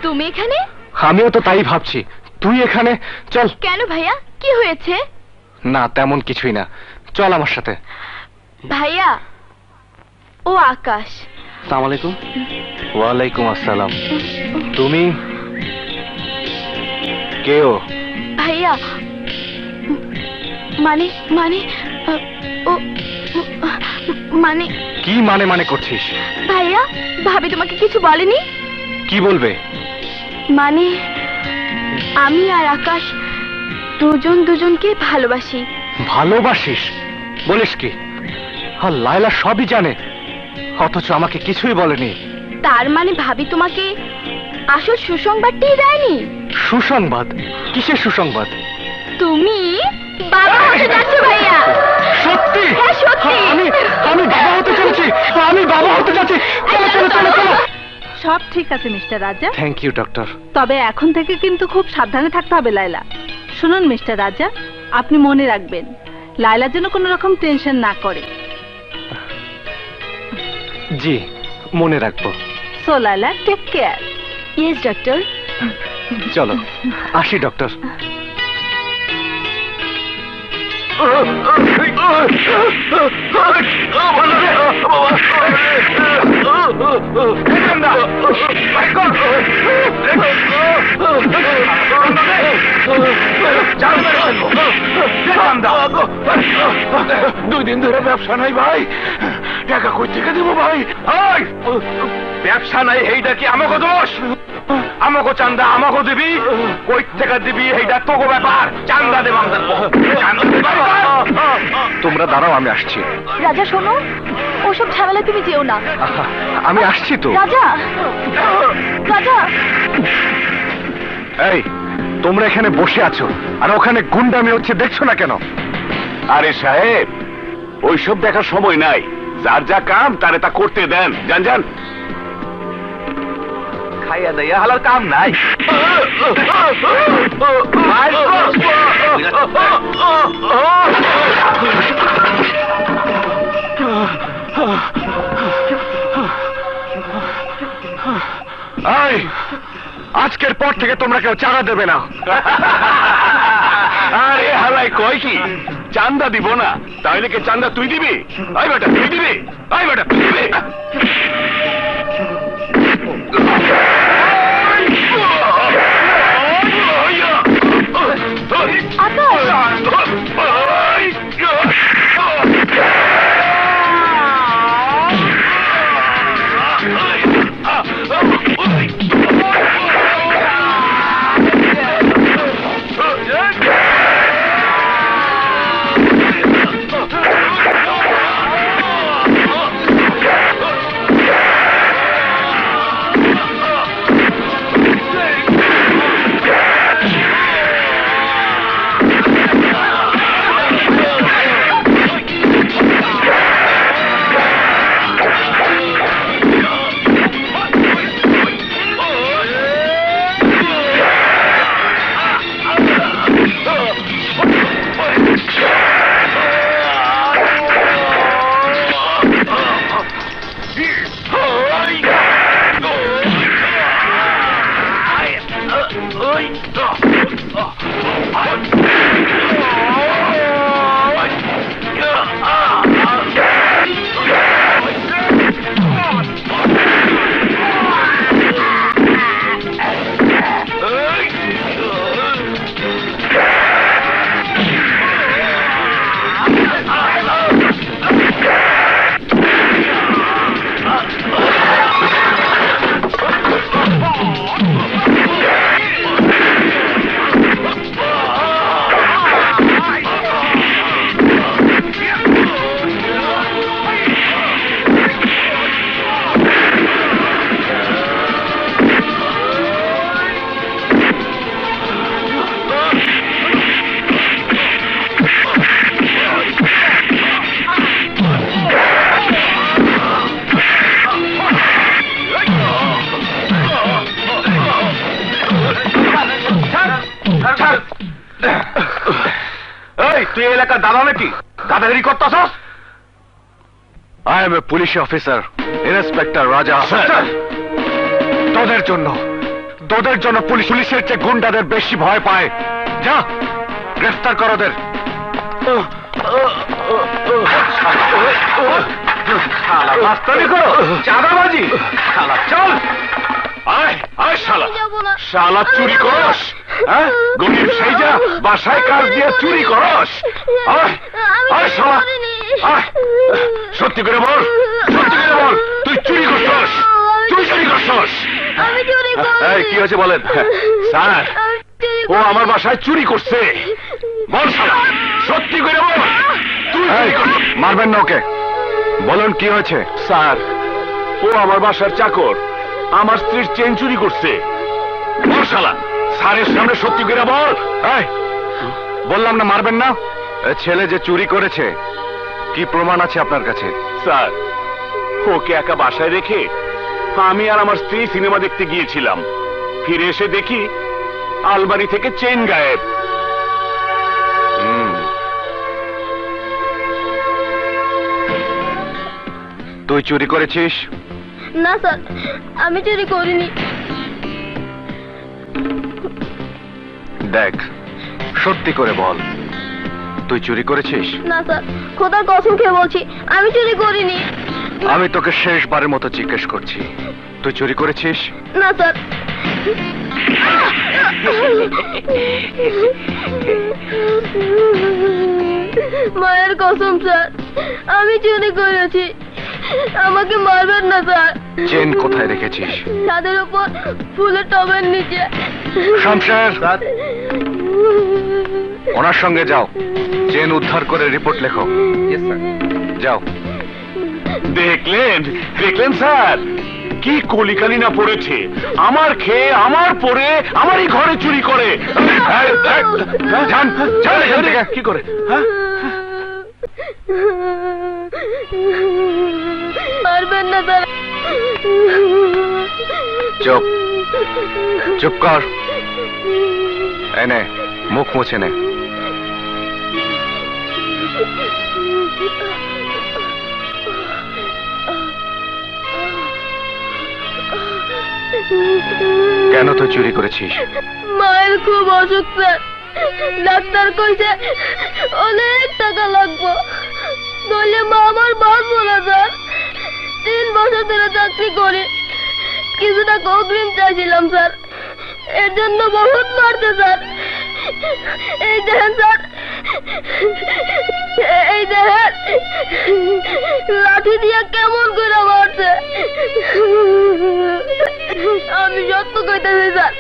তুমি এখানে? আমিও তো তাই ভাবছি, তুই এখানে? চল। কেন ভাইয়া, কি হয়েছে? না তেমন কিছুই না, চল আমার সাথে। ভাইয়া, ও আকাশ। আসসালামু আলাইকুম। ওয়ালাইকুম আসসালাম। তুমি কে? ও ভাইয়া, মানে মানে ও মানে কি মানে মানে করছিস? ভাইয়া, ভাবি তোমাকে কিছু বলেনি? কি বলবে? মানে আমি আর আকাশ দুজন দুজনকে ভালোবাসি। ভালোবাসিস? বলিস কি? আর লায়লা সবই জানে, অথচ আমাকে কিছুই বলেনি। তার মানে ভাবি তোমাকে আসল সুসংবাদটাই দেয়নি? সুসংবাদ? কিসের সুসংবাদ? তুমি বাবা হতে যাচ্ছ ভাইয়া। সত্যি? হ্যাঁ সত্যি। আমি বাবা হতে চলেছি, আমি বাবা হতে যাচ্ছি। চলো চলো চলো চলো। সব ঠিক আছে মিস্টার রাজা, থ্যাংক ইউ ডক্টর। তবে এখন থেকে কিন্তু খুব সাবধানে থাকতে হবে লায়লা। শুনুন মিস্টার রাজা, আপনি মনে রাখবেন লায়লা যেন কোনো রকম টেনশন না করে। জি, মনে রাখবো। So Laila, take care. Yes doctor. চলো আসি ডক্টর। দুই দিন ধরে ব্যবসা নাই ভাই, টাকা কই থেকে দেবো ভাই? ব্যবসা নাই এইটা কি আমাকে দোষ? আমাকে চান্দা আমাকে দিবি, কই থেকে দিবি এইটা তোকে ব্যাপার। চান্দা দেব তোমরা দাঁড়াও, আমি আসছি। রাজা শোনো, ওসব ঝামেলা তুমি যেও না। আমি আসছি তো। রাজা, রাজা। এই, তোমরা এখানে বসে আছো আর ওখানে গুন্ডামি হচ্ছে, দেখছো না কেন? আরে সাহেব, ওইসব দেখার সময় নাই, যার যা কাম তারে তা করতে দেন। জান জান, খাইয়া দাইয়া হালার কাম নাই। এই, আজকের পর থেকে তোমরা কেউ চাঁদা দেবে না। আরে হালাই কয় কি চান্দা দিব না? তাহলে কি চান্দা তুই দিবি? আই বেটা তুই দিবি, আই বেটা তুই দিবি। তুই এলাকার দাদা নাকি? দাদাগিরি করতেছস? I am a police officer, Inspector Raja. তোদের জন্য তোদের জন্য পুলিশের চেয়ে গুন্ডাদের বেশি ভয় পায়। যা, গ্রেফতার কর ওদের। শালা মাস্তানি করো, চাঁদাবাজি, শালা চল। আয় আয় শালা, আমি যাবো না। শালা চুরি করস, হ্যাঁ? গরিব সেই যা বাসায় কাজ দিয়ে চুরি করস। আয় আয় শালা, আয়। সত্যি করে বল, সত্যি করে বল, তুই চুরি করছস, তুই চুরি করছস। আমি চুরি করিনি। এই কি হয়েছে বলেন? স্যার, আমি চুরি ও আমার বাসায় চুরি করছে। বল শালা, সত্যি করে বল, তুই চুরি করছিস। মারবেন না ওকে, বলুন কি হয়েছে? স্যার, ও আমার বাসার চাকর, আমার স্ত্রীর চেন চুরি করছে। বল শালা, স্যারের সামনে সত্যি করে বল। এই, বললাম না মারবেন না। এ ছেলে যে চুরি করেছে, কি প্রমাণ আছে আপনার কাছে? স্যার, ওকে একা বাসায় রেখে আমি আর আমার স্ত্রী সিনেমা দেখতে গিয়েছিলাম। ফিরে এসে দেখি আলমারি থেকে চেন গায়েব। তুই চুরি করেছিস? না স্যার, আমি চুরি করিনি। দেখ, সত্যি করে বল, তুই চুরি করেছিস? না স্যার, খোদার কসম খেয়ে বলছি, আমি চুরি করিনি। আমি তোকে শেষবারের মতো জিজ্ঞেস করছি, তুই চুরি করেছিস? না স্যার। মায়ের কসম স্যার, আমি চুরি করেছি, আমাকে মারবেন না স্যার। চেন কোথায় রেখেছিস? ছাদের উপর ফুলের টবের নিচে। শামশের, ওনার সঙ্গে যাও, চেন উদ্ধার করে রিপোর্ট লেখো। যাও। দেখলেন, দেখলেন স্যার, কি কলিকালি না পড়েছে। আমার খেয়ে, আমার পরে, আমারই ঘরে চুরি করে। যান, যান এখান থেকে। কি করে? হ্যাঁ, মারবেন না স্যার। চুপ, চুপ কর। এনে মুখ মুছে নে। কেন তুই চুরি করেছিস? মায়ের খুব অসুখ স্যার, ডাক্তার কইছে অনেক টাকা লাগবে, নইলে মা আমার বাঁচবো না স্যার। 3 বছর ধরে চাকরি করি, কিছু টাকা অগ্রিম চাইছিলাম স্যার, এর জন্য বহুত মারতে স্যার। এই দেখেন স্যার, এই দেখেন লাঠি দিয়ে কেমন করে মারছে। আমি সত্য কইতেছি স্যার,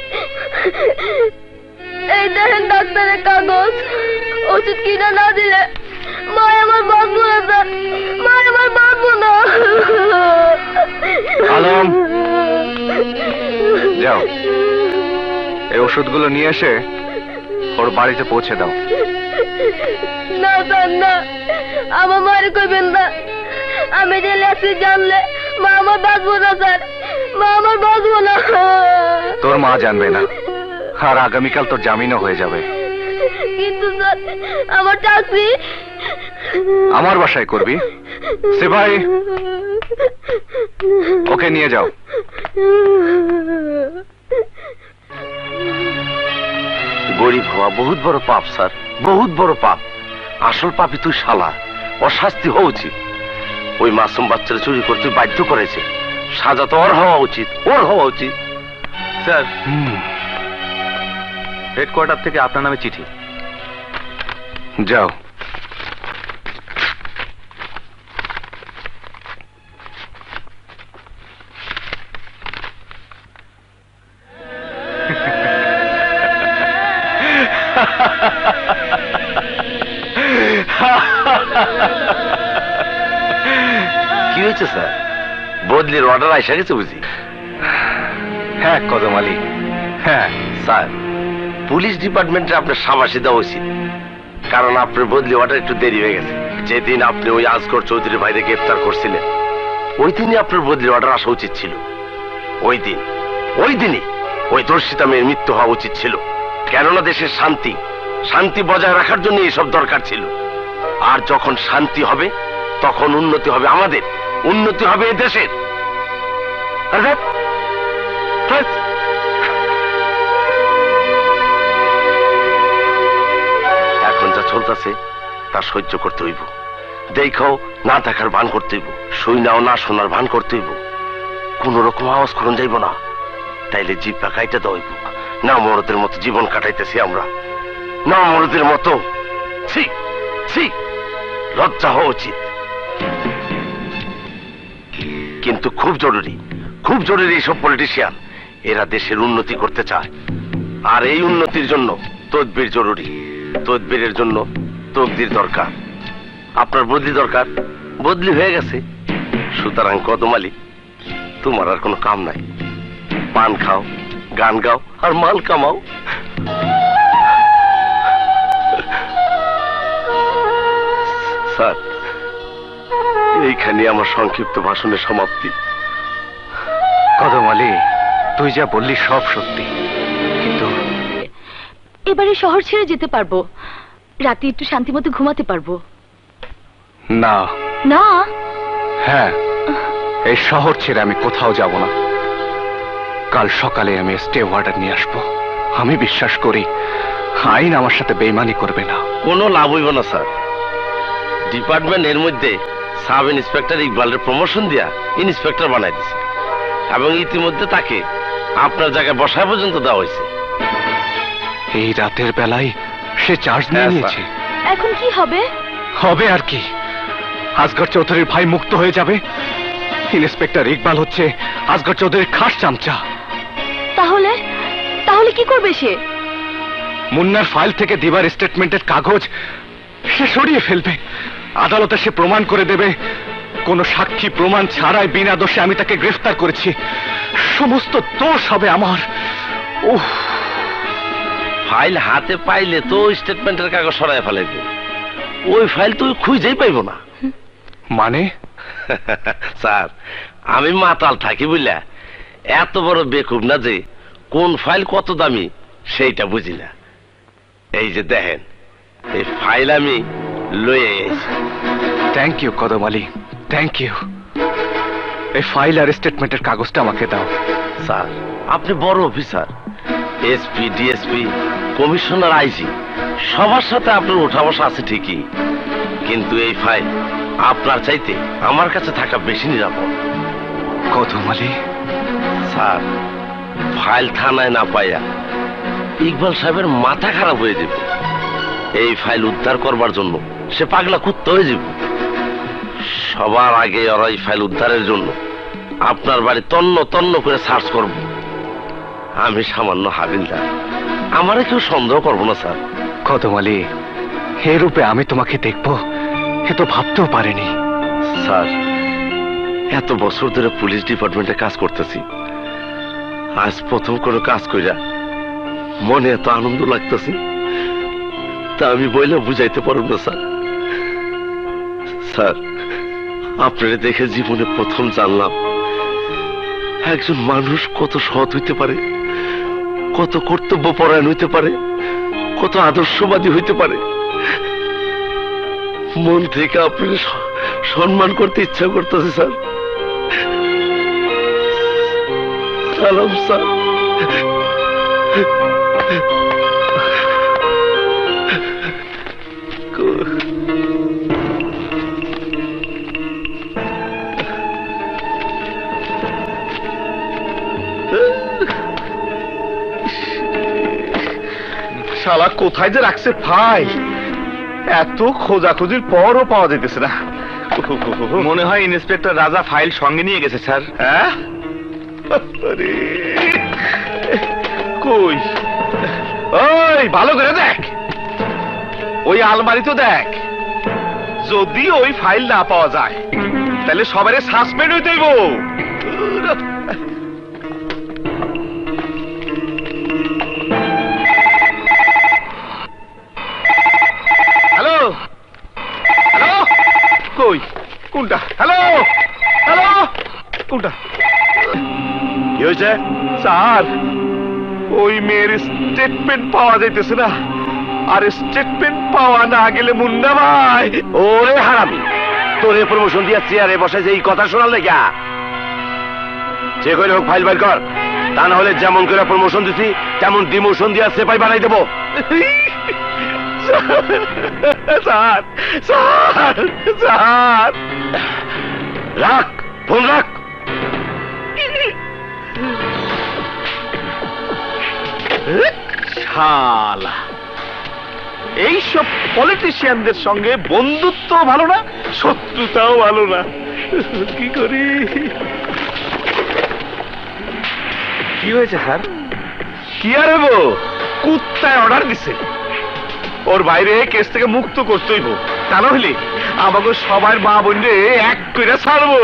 এই দেখেন ডাক্তারের কাগজ, ওষুধ কিনা না দিলে মা আমার বাঁচবো না স্যার, মা আমার বাঁচবো না। আলম, যাও, এই ওষুধগুলো নিয়ে এসে ওর বাড়িতে পৌঁছে দাও। না স্যার, না, আমার মায়ের কইবেন না। আমি যে লেছি জানলে মা আমার বাঁচবো না স্যার, মা আমার বাঁচবো না। তোর মা জানবে না, আর আগামীকাল তোর জামিনও হয়ে যাবে। কিন্তু স্যার, আমার চাকরি আমার বাসায় করবি। সিপাহী, ওকে নিয়ে যাও। গরিব হওয়া বহুত বড় পাপ স্যার, বহুত বড় পাপ। আসল পাপই তুই শালা, ওর শাস্তি হওয়া উচিত। ওই মাসুম বাচ্চারা চুরি করতে বাধ্য করেছে, সাজা তো ওর হওয়া উচিত, ওর হওয়া উচিত। স্যার, হেডকোয়ার্টার থেকে আপনার নামে চিঠি। যাও। কি হয়েছে স্যার? বদলির অর্ডার আইসা গেছে বুঝি? হ্যাঁ কদম আলী, হ্যাঁ। স্যার, পুলিশ ডিপার্টমেন্টে আপনার সাবাসী দেওয়া উচিত, কারণ আপনার বদলি অর্ডার একটু দেরি হয়ে গেছে। যেদিন আপনি ওই আজগর চৌধুরীর ভাইরে গ্রেফতার করছিলেন, ওই দিনই আপনার বদলি অর্ডার আসা উচিত ছিল। ওই দিনই ওই দর্শিতা মেয়ের মৃত্যু হওয়া উচিত ছিল। কেননা দেশের শান্তি বজায় রাখার জন্য এইসব দরকার ছিল। আর যখন শান্তি হবে, তখন উন্নতি হবে আমাদের, উন্নতি হবে এই দেশের। চলতেছে তা সহ্য করতে হইব। দেখাও না দেখার ভান করতে হইব, শুইনাও না শোনার ভান করতে হইব, কোন রকম আওয়াজ করুন যাইব না, তাইলে জিব্বা কাইটা দেওয়া হইব। না মরদের মতো জীবন কাটাইতেছি আমরা, না মরদের মতো। ছি ছি, লজ্জা হওয়া উচিত। কিন্তু খুব জরুরি, খুব জরুরি এইসব পলিটিশিয়ান, এরা দেশের উন্নতি করতে চায়, আর এই উন্নতির জন্য তদবির জরুরি। তদবিরের জন্য তকদির দরকার। আপনার বদলি দরকার, বদলি হয়ে গেছে। সুতরাং কদম আলী, তোমার আর কোনো কাম নাই। পান খাও, গান গাও, আর মাল কামাও। স্যার, এইখানে আমার সংক্ষিপ্ত ভাষণের সমাপ্তি। কদম আলী, তুই যা বললি সব সত্যি, কিন্তু এবারে শহর ছেড়ে যেতে পারবো, রাতে একটু শান্তি মতো ঘুমাতে পারবো। না। না? হ্যাঁ, এই শহর ছেড়ে আমি কোথাও যাব না। কাল সকালে আমি স্টে অর্ডার নিয়ে আসবো। আমি বিশ্বাস করি আইন আমার সাথে বেইমানি করবে না। কোনো লাভ হইব না স্যার। ডিপার্টমেন্ট এর মধ্যে সাব ইন্সপেক্টর ইকবালের প্রমোশন দিয়া ইন্সপেক্টর বানাই দিছে, এবং ইতিমধ্যে তাকে আপনার জায়গায় বসায় পর্যন্ত দেওয়া হয়েছে। এই রাতের বেলায় সে চার্জ নিয়ে হ্যাঁ, নিয়েছে। এখন কি হবে? হবে আর কি, আসগর চৌধুরীর ভাই মুক্ত হয়ে যাবে। ইন্সপেক্টর ইকবাল হচ্ছে আসগর চৌধুরীর খাস চামচা। তাহলে তাহলে কি করবে সে? মুন্নার ফাইল থেকে দিবার স্টেটমেন্টের কাগজ সে সরিয়ে ফেলবে। আদালতে সে প্রমাণ করে দেবে কোনো সাক্ষী প্রমাণ ছাড়াই বিনা দোষে আমি তাকে গ্রেফতার করেছি। সমস্ত দোষ হবে আমার। উফ, ফাইল হাতে পাইলে তো স্টেটমেন্টের কাগজ সরাই ফেলাইবে, ওই ফাইল তুই খুঁজেই পাইব না। মানে? স্যার, আমি মাতাল থাকি বুঝলা, এত বড় বেকুব না যে কোন ফাইল কত দামি সেইটা বুঝি না। এই যে দেখেন, এই ফাইল আমি লয়ে এসেছি। থ্যাংক ইউ কদম আলী, থ্যাংক ইউ। এই ফাইল আর স্টেটমেন্টের কাগজটা আমাকে দাও। স্যার, আপনি বড় officer, SP, DSP, commissioner, IG, সবার সাথে আপনার ওঠা বসা আছে ঠিকই, কিন্তু এই ফাইল আপনার চাইতে আমার কাছে থাকা বেশি নিরাপদ। কদম আলী, স্যার, ফাইল থানায় না পাইয়া ইকবাল সাহেবের মাথা খারাপ হয়ে যাবে। এই ফাইল উদ্ধার করবার জন্য সে পাগলা কুত্তা হয়ে যাবে। সবার আগে ওরা এই ফাইল উদ্ধারের জন্য আপনার বাড়ি তন্ন তন্ন করে সার্চ করব। আমি সামান্য হাবিলদার, আমারে কেউ সন্দেহ করবো না স্যার। কদম আলী, এ রূপে আমি তোমাকে দেখবো এ তো ভাবতেও পারিনি। স্যার, এত বছর ধরে পুলিশ ডিপার্টমেন্টে কাজ করতেছি, আজ প্রথম কোনো কাজ কইরা মনে এত আনন্দ লাগতেছে তা আমি বইলে বুঝাইতে পারব না স্যার। স্যার, আপনারে দেখে জীবনে প্রথম জানলাম একজন মানুষ কত সৎ হইতে পারে, কত কর্তব্যপরায়ণ হইতে পারে, কত আদর্শবাদী হইতে পারে। মন থেকে আপনাকে সম্মান করতে ইচ্ছা করতেছে স্যার। সালাম স্যার। শালা কোথায় যে রাখছে ফাইল, এত খোঁজাখুঁজির পরও পাওয়া যাইতেছে না। মনে হয় ইন্সপেক্টর রাজা ফাইল সঙ্গে নিয়ে গেছে স্যার। হ্যাঁ? আরে, কই? ওই ভালো করে দেখ, ওই আলমারি তো দেখ। যদি ওই ফাইল না পাওয়া যায় তাহলে সবারে সাসপেন্ড হইতে হইব। হ্যালো হ্যালো, কই? কোনটা? হ্যালো হ্যালো, কোনটা? কি হয়েছে স্যার? ওই মেয়ের স্টেটমেন্ট পাওয়া যাইতেছে না, আর স্টেটমেন্ট পাওয়া না গেলে মুন্না ভাই। ওরে হারামি, তোরে প্রমোশন দিয়া চেয়ারে বসে যে এই কথা শোনাল লেগা, যে করে হোক ফাইল বাইর কর, তা না হলে যেমন করে প্রমোশন দিছি তেমন ডিমোশন দিয়া সেপাই বানাই দেবো। স্যার স্যার স্যার রাখ ফোন রাখ। শালা এইসব পলিটিশিয়ানদের সঙ্গে বন্ধুত্ব ভালো না, শত্রুতাও ভালো না। কি করি? কি হয়েছে স্যার? কি আর হবো, কুত্তায় অর্ডার দিছে ওর বাইরে কেস থেকে মুক্ত করতেইব, তা নইলে আমাকে সবার মা বোনরে এক করে ছাড়বো।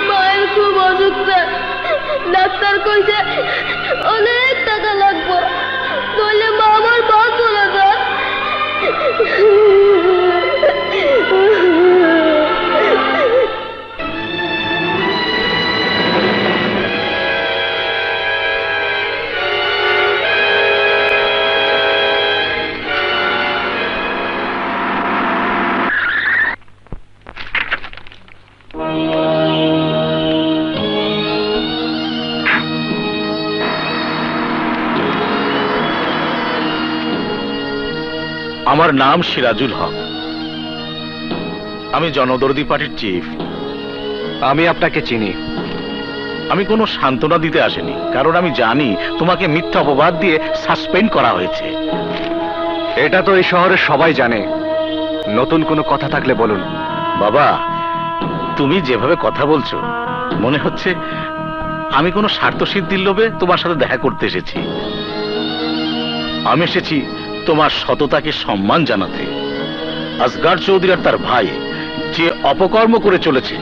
মায়ের খুব অসুখ স্যার, ডাক্তার কইছে অনেক টাকা লাগবে, নইলে মা আমার বাঁচবো না স্যার। আমার নাম সিরাজুল হক, আমি জনদরদি পার্টির চিফ। আমি আপনাকে চিনি। আমি কোনো সান্ত্বনা দিতে আসিনি, কারণ আমি জানি তোমাকে মিথ্যা অপবাদ দিয়ে সাসপেন্ড করা হয়েছে। এটা তো এই শহরের সবাই জানে, নতুন কোনো কথা থাকলে বলুন। বাবা, তুমি যেভাবে কথা বলছো মনে হচ্ছে আমি কোনো স্বার্থ সিদ্ধির লোভে তোমার সাথে দেখা করতে এসেছি। আমি এসেছি তোমার সততাকে সম্মান জানাতে। আসগার চৌধুরী আর তার ভাই যে অপকর্ম করে চলেছে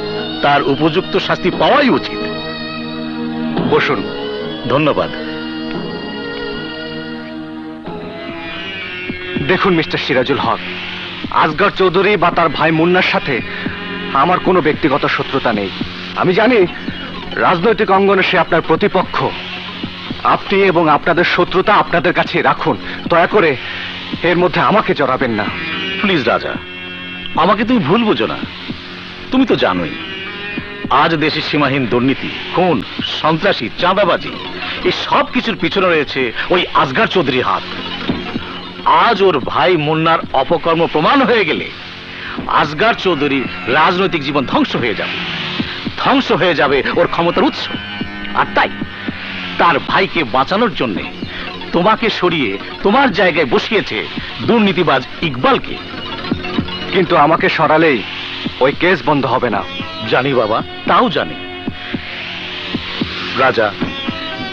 তার উপযুক্ত শাস্তি পাওয়াই উচিত। বসুন। ধন্যবাদ। দেখুন মিস্টার সিরাজুল হক, আসগর চৌধুরী বা তার ভাই মুন্নার সাথে আমার কোনো ব্যক্তিগত শত্রুতা নেই। আমি জানি রাজনৈতিক অঙ্গনে সে আপনার প্রতিপক্ষ। আপনি এবং আপনাদের শত্রুতা আপনাদের কাছে রাখুন, দয়া করে এর মধ্যে আমাকে জড়াবেন না। প্লিজ রাজা, আমাকে তুমি ভুল বুঝো না। তুমি তো জানোই আজ দেশের সীমাহীন দুর্নীতি, খুন, সন্ত্রাসী, চাঁদাবাজি এই সব কিছুর পিছনে রয়েছে ওই আসগার চৌধুরীর হাত। আজ ওর ভাই মুন্নার অপকর্ম প্রমাণ হয়ে গেলে আসগার চৌধুরীর রাজনৈতিক জীবন ধ্বংস হয়ে যাবে, ধ্বংস হয়ে যাবে ওর ক্ষমতার উৎস। আর তাই তার ভাইকে বাঁচানোর জন্য তোমাকে সরিয়ে তোমার জায়গায় বসিয়েছে দুর্নীতিবাজ ইকবালকে। কিন্তু আমাকে সরালেই ওই কেস বন্ধ হবে না। জানি বাবা, তাও জানি। রাজা,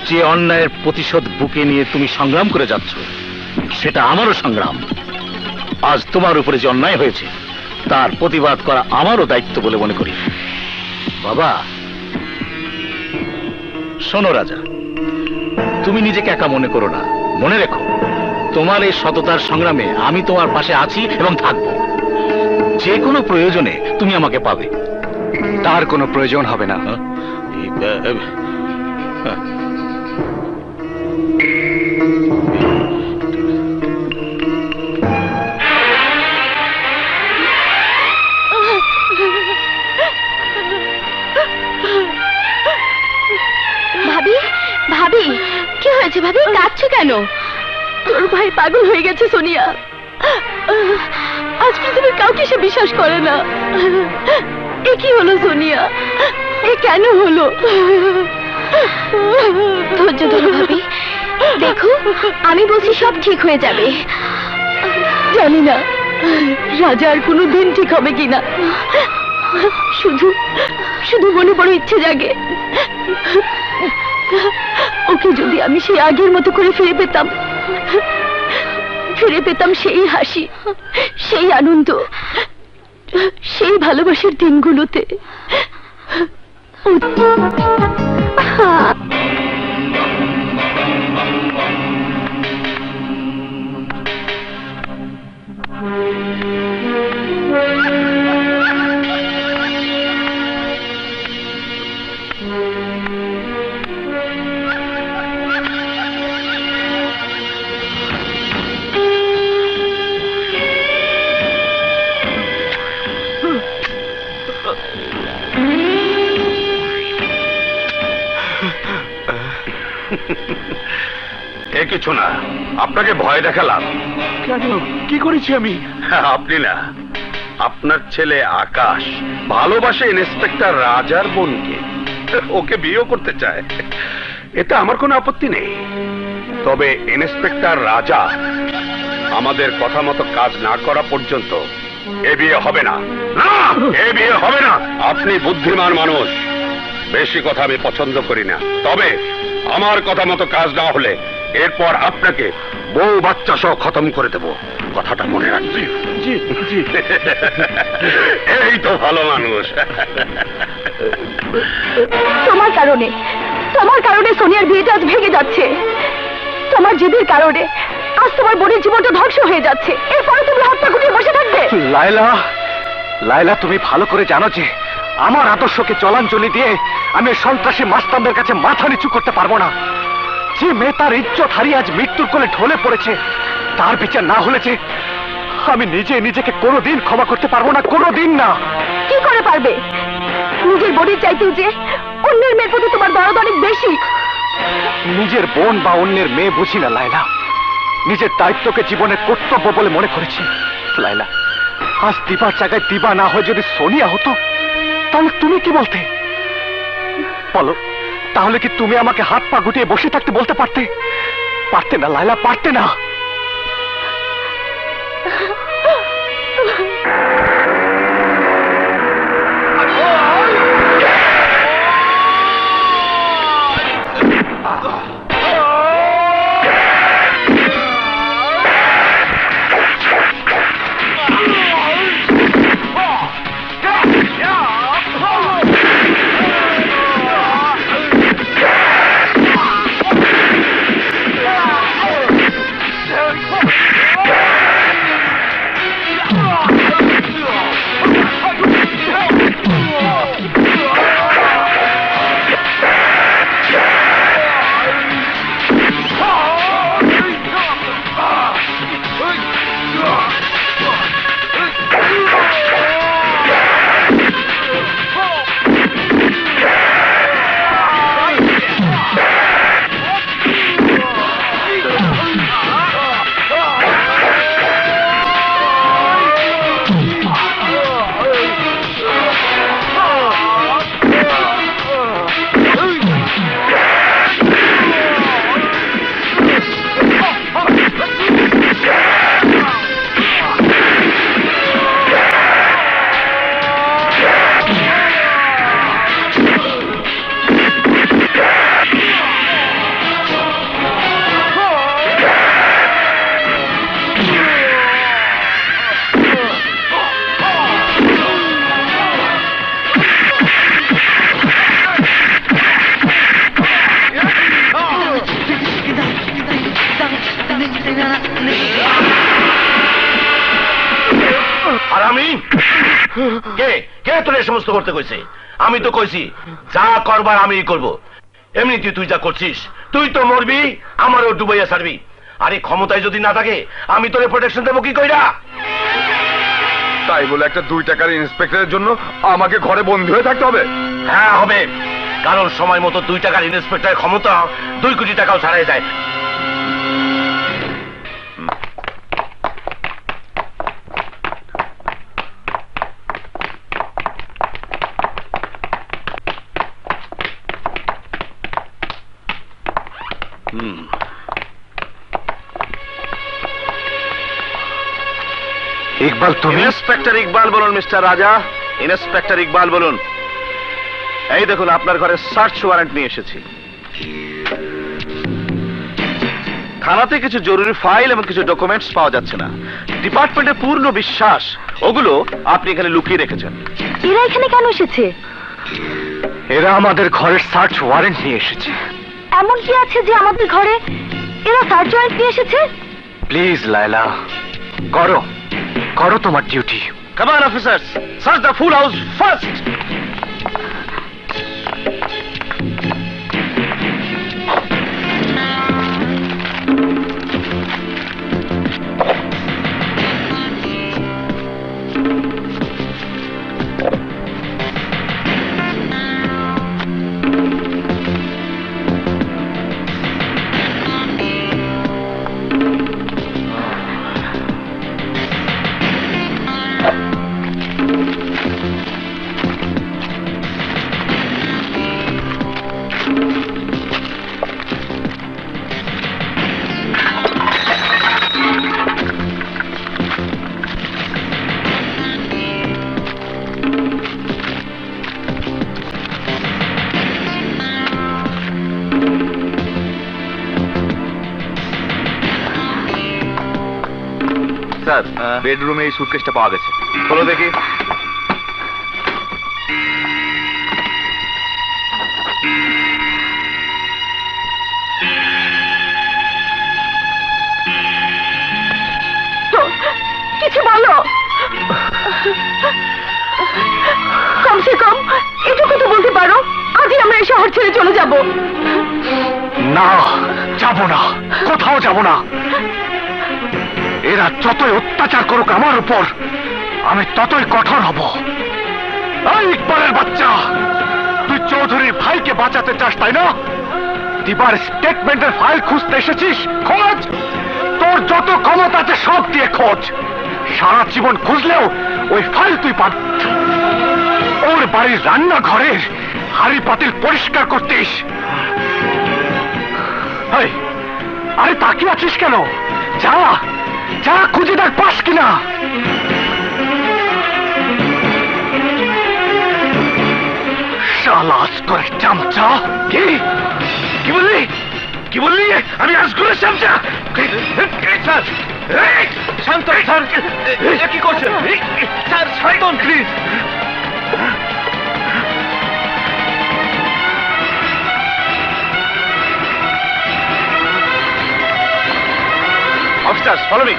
যে অন্যায়ের প্রতিশোধ বুকে নিয়ে তুমি সংগ্রাম করে যাচ্ছ সেটা আমারও সংগ্রাম। আজ তোমার উপরে যে অন্যায় হয়েছে তার প্রতিবাদ করা আমারও দায়িত্ব বলে মনে করি। বাবা শোনো রাজা, তুমি নিজেকে একা মনে করো না। মনে রেখো, তোমার এই সততার সংগ্রামে আমি তোমার পাশে আছি এবং থাকবো। যে কোনো প্রয়োজনে তুমি আমাকে পাবে। তার কোনো প্রয়োজন হবে না। ভাবি, ভাবি কি হয়েছে? ভাবি কাঁদছো কেন? তোর ভাই পাগল হয়ে গেছে সোনিয়া। আজ পৃথিবীর কাউকে সে বিশ্বাস করে না। এ কি হলো সোনিয়া? এ কেন হলো? ধৈর্য ধরো ভাবি, দেখো আমি বলছি সব ঠিক হয়ে যাবে। জানি না রাজার কোনো দিন ঠিক হবে কিনা, শুধু শুধু মনে বড় ইচ্ছে জাগে ওকে যদি আমি সেই আগের মতো করে ফিরে পেতাম, ফিরে পেতাম সেই হাসি, সেই আনন্দ, সেই ভালোবাসার দিনগুলোতে। এ কিছু না, আপনাকে ভয় দেখালাম। কেন, কি করেছি আমি? আপনি না, আপনার ছেলে আকাশ ভালোবাসে ইন্সপেক্টর রাজার বোনকে, ওকে বিয়ে করতে চায়। এতে আমার কোনো আপত্তি নেই, তবে ইন্সপেক্টর রাজা আমাদের কথা মতো কাজ না করা পর্যন্ত এ বিয়ে হবে না। না, এ বিয়ে হবে না। আপনি বুদ্ধিমান মানুষ, বেশি কথা আমি পছন্দ করি না, তবে আমার কথা মতো কাজ না হলে এরপর আপনাকে বউ বাচ্চা সহ খতম করে দেব, কথাটা মনে রাখছি। জি জি। এই তো ভালো মানুষ। তোমার কারণে সোনিয়ার বিয়েটা আজ ভেঙে যাচ্ছে। তোমার জেদের কারণে আজ তোমার বোনের জীবনটা ধ্বংস হয়ে যাচ্ছে। এরপরে তুমি হাত পা গুটিয়ে বসে থাকবে? লায়লা, লায়লা, তুমি ভালো করে জানো যে আমার আদর্শকে চলাঞ্জলি দিয়ে আমি সন্ত্রাসী মাস্তানদের কাছে মাথা নিচু করতে পারবো না। যে মেয়ে তার ইজ্জত হারিয়ে আজ মৃত্যুর কোলে ঢলে পড়েছে, তার বিচার না হলে যে আমি নিজেকে কোনোদিন ক্ষমা করতে পারবো না, কোনোদিন না। কি করে পারবে? নিজের বোনের চাইতেও যে অন্যের মেয়ের প্রতি তোমার দরদ অনেক বেশি। নিজের বোন বা অন্যের মেয়ে বুঝি না লায়লা, নিজের দায়িত্বকে জীবনের কর্তব্য বলে মনে করেছি। লায়লা, আজ দিবার জায়গায় দিবা না হয় যদি সোনিয়া হতো, তাহলে তুমি কি বলতে? বলো, তাহলে কি তুমি আমাকে হাত পা গুটিয়ে বসে থাকতে বলতে পারতে? পারতে না লায়লা, পারতে না। আর আমি কে কে তোর এই সমস্ত করতে কইছে? আমি তো কইছি যা করবার আমিই করব। এমনিতে তুই যা করছিস, তুই তো মরবি, আমারও ডুবাইয়া ছাড়বি। আরে ক্ষমতায় যদি না থাকে আমি তোরে প্রোটেকশন দেবো কি কইরা? তাই বলে একটা 2 টাকার ইন্সপেক্টরের জন্য আমাকে ঘরে বন্দী হয়ে থাকতে হবে? হ্যাঁ হবে, কারণ সময় মতো 2 টাকার ইন্সপেক্টরের ক্ষমতা 2 কোটি টাকাও ছাড়াই যায়। ইকবাল, তুমি? ইন্সপেক্টর ইকবাল বলুন মিস্টার রাজা, ইন্সপেক্টর ইকবাল বলুন। এই দেখুন আপনার ঘরে সার্চ ওয়ারেন্ট নিয়ে এসেছি। থানাতে কিছু জরুরি ফাইল এবং কিছু ডকুমেন্টস পাওয়া যাচ্ছে না। ডিপার্টমেন্টের পূর্ণ বিশ্বাস ওগুলো আপনি এখানে লুকিয়ে রেখেছেন। এরা এখানে কেন এসেছে? এরা আমাদের ঘরের সার্চ ওয়ারেন্ট নিয়ে এসেছে। এমন কি আছে যে আমাদের ঘরে এরা সার্চ ওয়ারেন্ট নিয়ে এসেছে? প্লিজ লায়লা, করো করো তোমার duty. Come on, officers, search the full house first. Sir, বেডরুমে এই সুটকেসটা পাওয়া গেছে। খোলো দেখি। কিছু বলো, কমসে কম এটুকু তো বলতে পারো আজই আমরা এই শহর ছেড়ে চলে যাব। না, যাব না, কোথাও যাব না। এরা যতই অত্যাচার করুক আমার উপর, আমি ততই কঠোর হব। এই ইকবালের বাচ্চা, তুই চৌধুরীর ভাইকে বাঁচাতে চাস তাই না? দিবার স্টেটমেন্টের ফাইল খুঁজতে এসেছিস? খোঁজ, তোর যত ক্ষমতা আছে সব দিয়ে খোঁজ। সারা জীবন খুঁজলেও ওই ফাইল তুই পাবি। ওর বাড়ির রান্নাঘরের হাড়ি পাতিল পরিষ্কার করতিস। এই, আরে তাকিয়ে আছিস কেন? যা যা, খুঁজে দেখ পাস কিনা। শালাস করে চামচা। কি কি বললি? কি বললি? আমি আজ করে চামচা? স্যার, শান্ত স্যার, কি করছেন sir? Shanto please. Officers, follow me.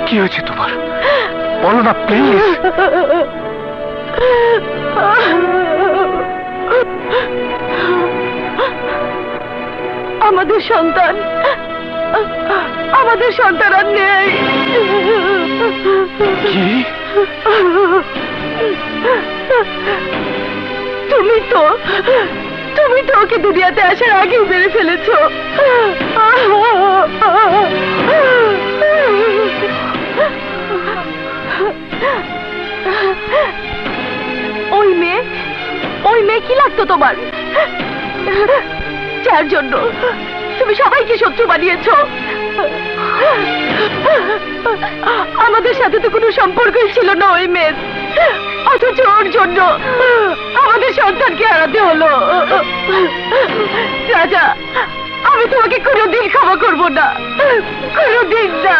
কি হয়েছে তোমার? বলো না প্লিজ। আমাদের সন্তান আর নেই। কি? তুমি তো ওকে দুনিয়াতে আসার আগেই মেরে ফেলেছো। ওই মেয়ে কি লাগতো তোমার, যার জন্য তুমি সবাইকে শত্রু বানিয়েছো। আমাদের সাথে তো কোনো সম্পর্কই ছিল না ওই মেয়ের, অথচ ওর জন্য আমাদের সন্তানকে হারাতে হলো। রাজা, আমি তোমাকে কোনোদিন ক্ষমা করব না, কোনোদিন না।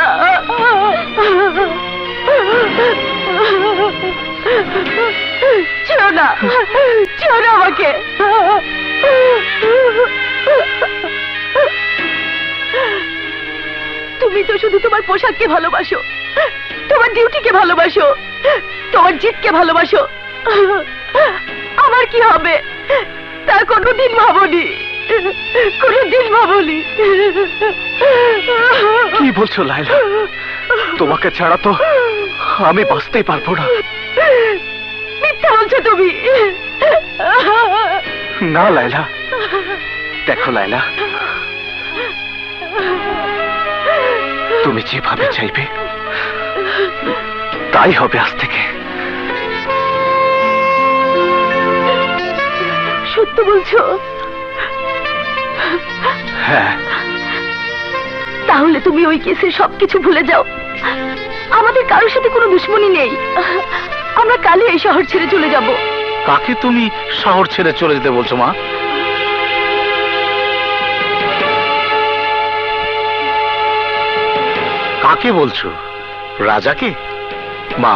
ছেড়ো না, ছেড়ো না আমাকে। তুমি তো শুধু তোমার পোশাককে ভালোবাসো, তোমার ডিউটিকে ভালোবাসো, তোমার জিতকে ভালোবাসো। আমার কি হবে তা কোনোদিন ভাবনি, কোনোদিন ভাবনি। কি বলছো লায়লা? তোমাকে ছাড়া তো আমি বাঁচতেই পারবো না। মিথ্যা বলছো তুমি। না লায়লা, দেখো লায়লা, তুমি যেভাবে চাইবে তাই হবে আজ থেকে। সত্য বলছো? হ্যাঁ। তাহলে তুমি ওই কেসের সবকিছু ভুলে যাও। আমাদের কারোর সাথে কোনো দুশ্মনী নেই। আমরা কালই এই শহর ছেড়ে চলে যাব। কাকে তুমি শহর ছেড়ে চলে যেতে বলছো মা? কাকে বলছো? রাজাকে? মা,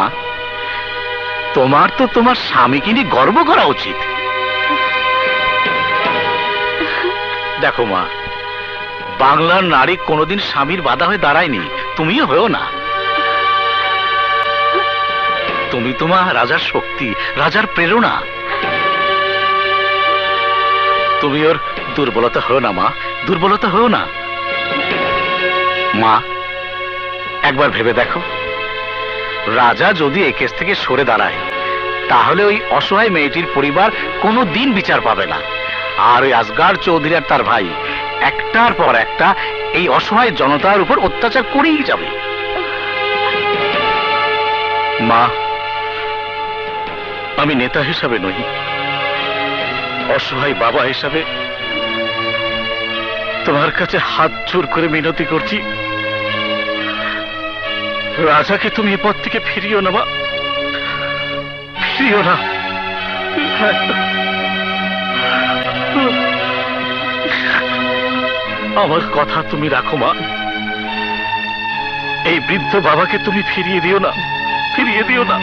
তোমার তো তোমার স্বামীকে নিয়ে গর্ব করা উচিত। দেখো মা, বাংলার নারী কোনোদিন স্বামীর বাধা হয়ে দাঁড়ায়নি, তুমিও হয়েও না। তুমি তোমার রাজার শক্তি, রাজার প্রেরণা। তুমি ওর দুর্বলতা হও না মা, দুর্বলতা হও না। মা, একবার ভেবে দেখো, রাজা যদি এই কেস থেকে সরে দাঁড়ায় তাহলে ওই অসহায় মেয়েটির পরিবার কোনো দিন বিচার পাবে না, আর ওই আসগার চৌধুরী আর তার ভাই একটার পর একটা এই অসহায় জনতার উপর অত্যাচার করেই যাবে। মা, আমি নেতা হিসাবে নই, অসহায় বাবা হিসাবে তোমার কাছে হাত জোর করে মিনতি করছি, রাজাকে তুমি এ পথ থেকে ফিরিও না মা, ফিরিও না। আমার কথা তুমি রাখো মা, এই বৃদ্ধ বাবাকে তুমি ফিরিয়ে দিও না, ফিরিয়ে দিও না।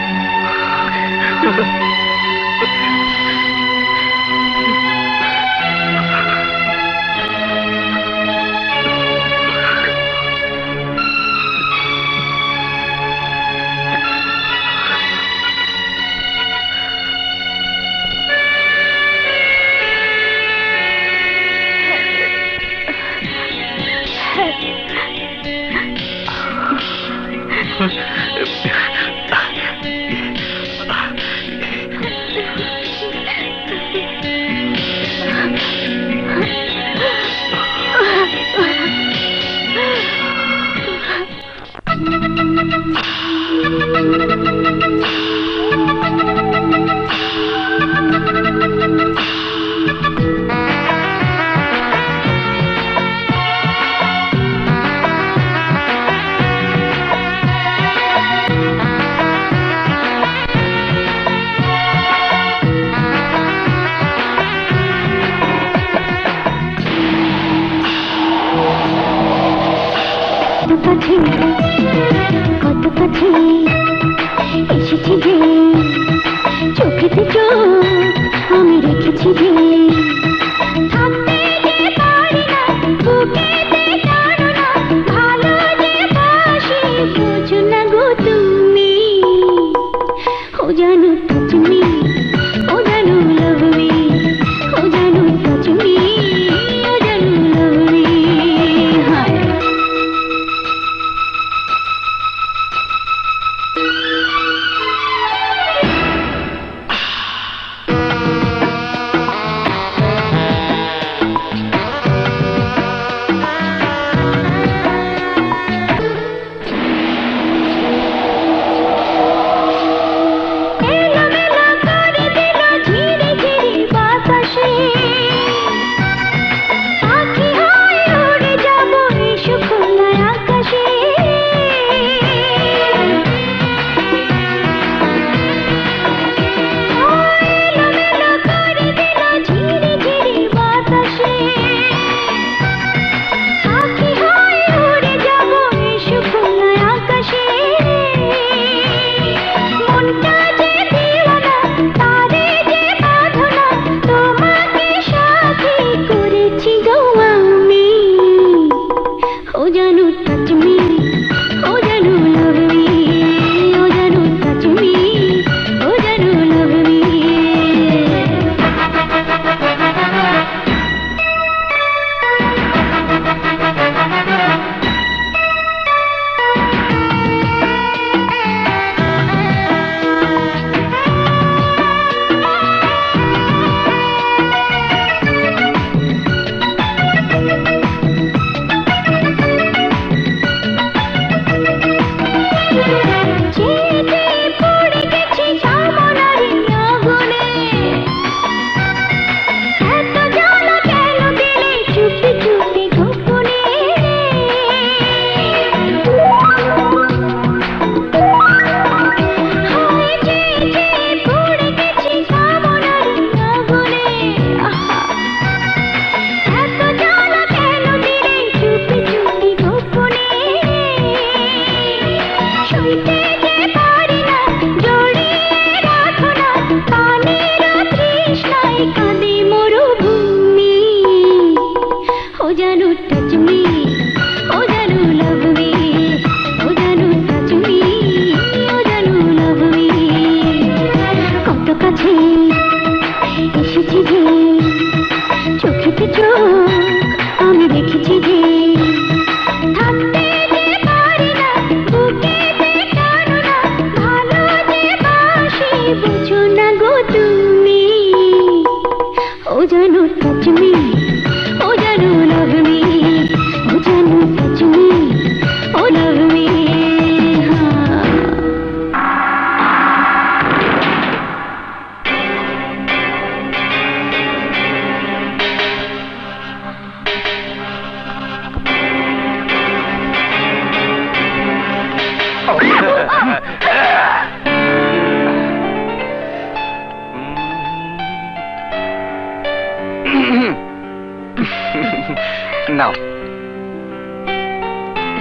নাও।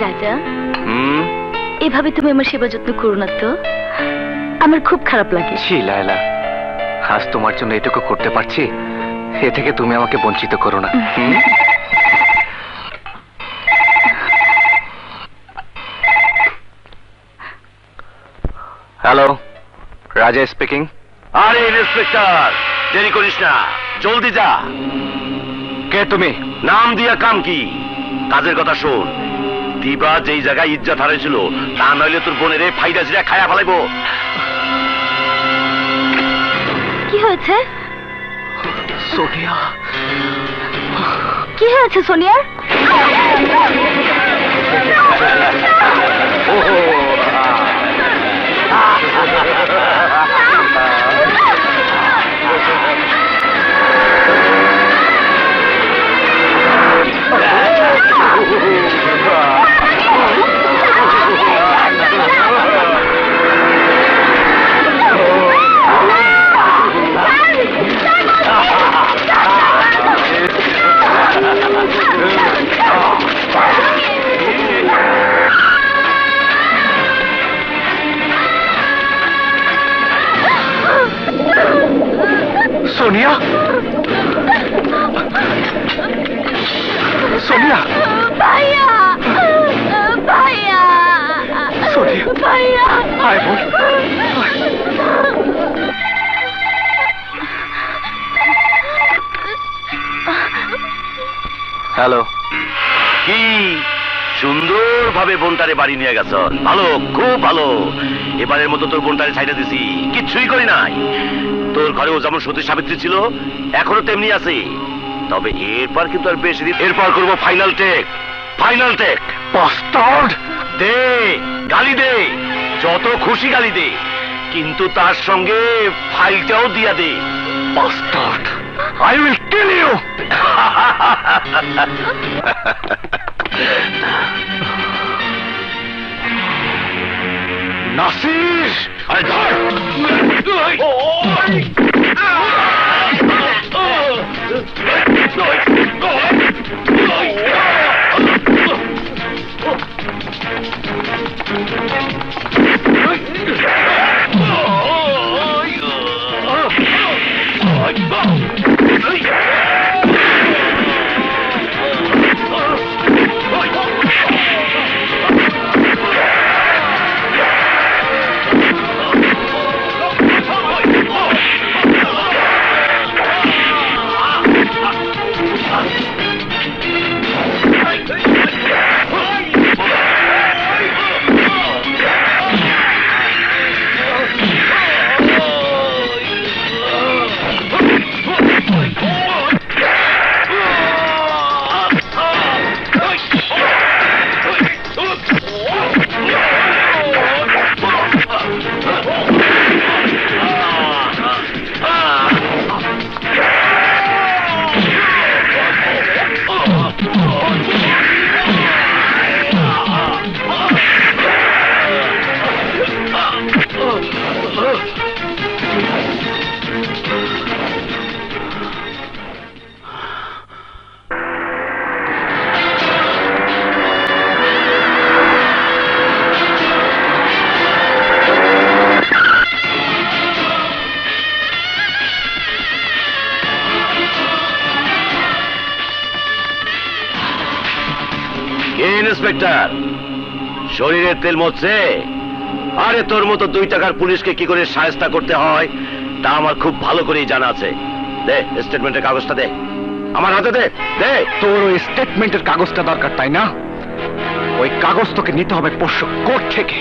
রাজা, এভাবে তুমি আমার সেবা যত্ন করো না তো, আমার খুব খারাপ লাগে। ছি লায়লা, আজ তোমার জন্য এটুকু করতে পারছি, এ থেকে তুমি আমাকে বঞ্চিত করো না। হ্যালো, রাজা স্পিকিং। আরে ইন্সপেক্টর, দেরি করিস না, জলদি যা। কে তুমি? নাম দিয়া কাম কি? কাজের কথা শোন। দিবা যেই জায়গায় ইজ্জত হারাইছিল, তা নইলে তোর বোনের ফাইদা জিরা খায়া ফেলাইবো। কি হয়েছে? সোনিয়া। কি হয়েছে সোনিয়ার? সোনিয়া, সোনিয়া, ভাইয়া, ভাইয়া, সোনিয়া, ভাইয়া, আয় বোন, হ্যালো। কি সুন্দরভাবে বোনটারে বাড়ি নিয়ে গেছ, ভালো, খুব ভালো। এবারের মতো তোর বোনটারে ছাইড়া দিছি, কিচ্ছুই করি নাই। তোর ঘরেও যেমন সতী সাবিত্রী ছিল, এখনো তেমনি আছে। তবে এরপর কিন্তু আর বেশি দিন, এরপর করবো final take. Final take. Bastard! দে, গালি দে, যত খুশি গালি দে, কিন্তু তার সঙ্গে ফাইলটাও দিয়া দে। Bastard! I will kill you! Nasir! আরে ধর! ইন্সপেক্টর, শরীরের তেল মরছে? আরে তোর মতো 2 টাকার পুলিশকে কি করে শায়েস্তা করতে হয় তা আমার খুব ভালো করেই জানা আছে। দে স্টেটমেন্টের কাগজটা দে, আমার হাতে দে। দে। তোর ওই স্টেটমেন্টের কাগজটা দরকার, তাই না? ওই কাগজ তোকে নিতে হবে পোষ্য কোর্ট থেকে।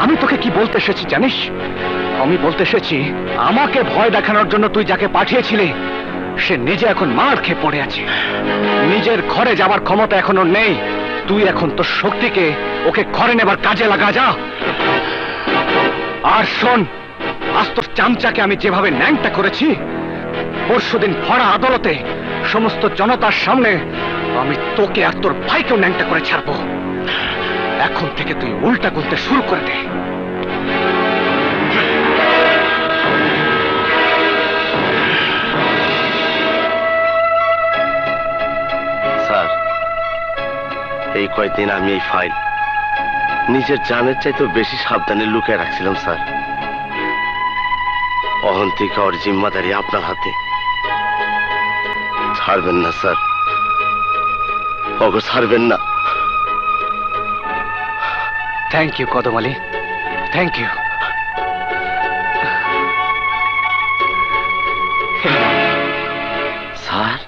আমি তোকে কি বলতে এসেছি জানিস? আমি বলতে এসেছি, আমাকে ভয় দেখানোর জন্য তুই যাকে পাঠিয়েছিলি, সে নিজে এখন মার খেয়ে পড়ে আছে। নিজের ঘরে যাবার ক্ষমতা এখনো নেই। তুই এখন তোর শক্তিকে ওকে ঘরে নেবার কাজে লাগা, যা। আর শোন, আজ তোর চামচাকে আমি যেভাবে ন্যাংটা করেছি, পরশুদিন ভরা আদালতে সমস্ত জনতার সামনে আমি তোকে আর তোর ভাইকেও ন্যাংটা করে ছাড়বো। এখন থেকে তুই উল্টা গুনতে শুরু করে দে। স্যার, এই কয়েকদিন আমি এই ফাইল নিজের জানের চাইতে বেশি সাবধানে লুকিয়ে রাখছিলাম স্যার। অহন্তিকা ওর জিম্মাদারি আপনার হাতে। ছাড়বেন না স্যার, ওগো ছাড়বেন না। থ্যাংক ইউ কদম আলী, থ্যাংক ইউ। স্যার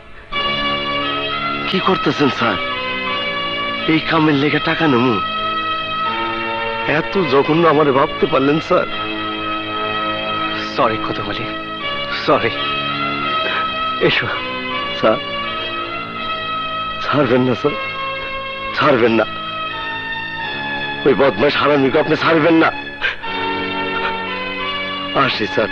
কি করতেছেন স্যার? এই কামের লেগে টাকা নেবো? এত জঘন্য আমারে ভাবতে পারলেন স্যার? সরি কদম আলী, সরি। এসো। স্যার ছাড়বেন না স্যার, ছাড়বেন না। ওই বদমাশ হারামিকে আপনি ছাড়বেন না। আসি স্যার।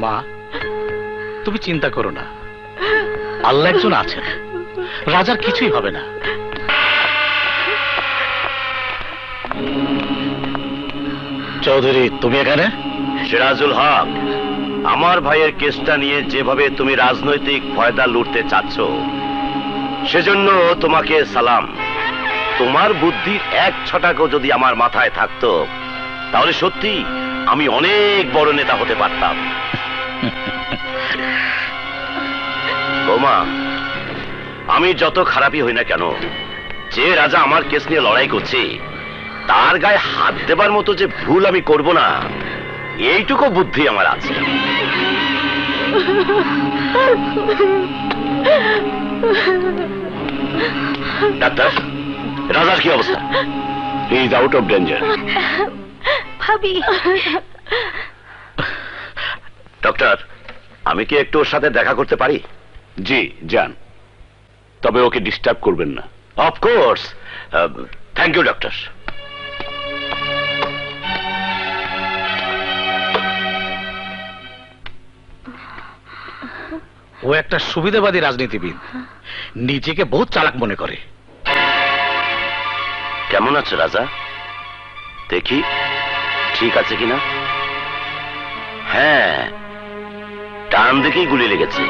মা, তুমি চিন্তা করো না, আল্লাহ একজন আছেন, রাজার কিছুই হবে না। চৌধুরী, তুমি এখানে? সিরাজুল হক, আমার ভাইয়ের কেসটা নিয়ে যেভাবে তুমি রাজনৈতিক ফায়দা লুটতে চাচ্ছ, সেজন্য তোমাকে সালাম। তোমার বুদ্ধির এক ছটাকও যদি আমার মাথায় থাকতো, তাহলে সত্যি আমি অনেক বড় নেতা হতে পারতাম। বোমা, আমি যত খারাপই হই না কেন, যে রাজা আমার কেস নিয়ে লড়াই করছে, তার গায়ে হাত দেবার মতো যে ভুল আমি করব না, এইটুকু বুদ্ধি আমার আছে। ডাক্তার, রাজার কি অবস্থা? He is out of danger. ভাবি, ডক্টর, আমি কি একটু ওর সাথে দেখা করতে পারি? জি যান, তবে ওকে ডিস্টার্ব করবেন না। অফকোর্স। Thank you doctor. ও একটা সুবিধাবাদী রাজনীতিবিদ, নিজেকে বহুত চালাক মনে করে। কেমন আছে রাজা? দেখি ঠিক আছে কিনা। হ্যাঁ, ডান দিকেই গুলি লেগেছে।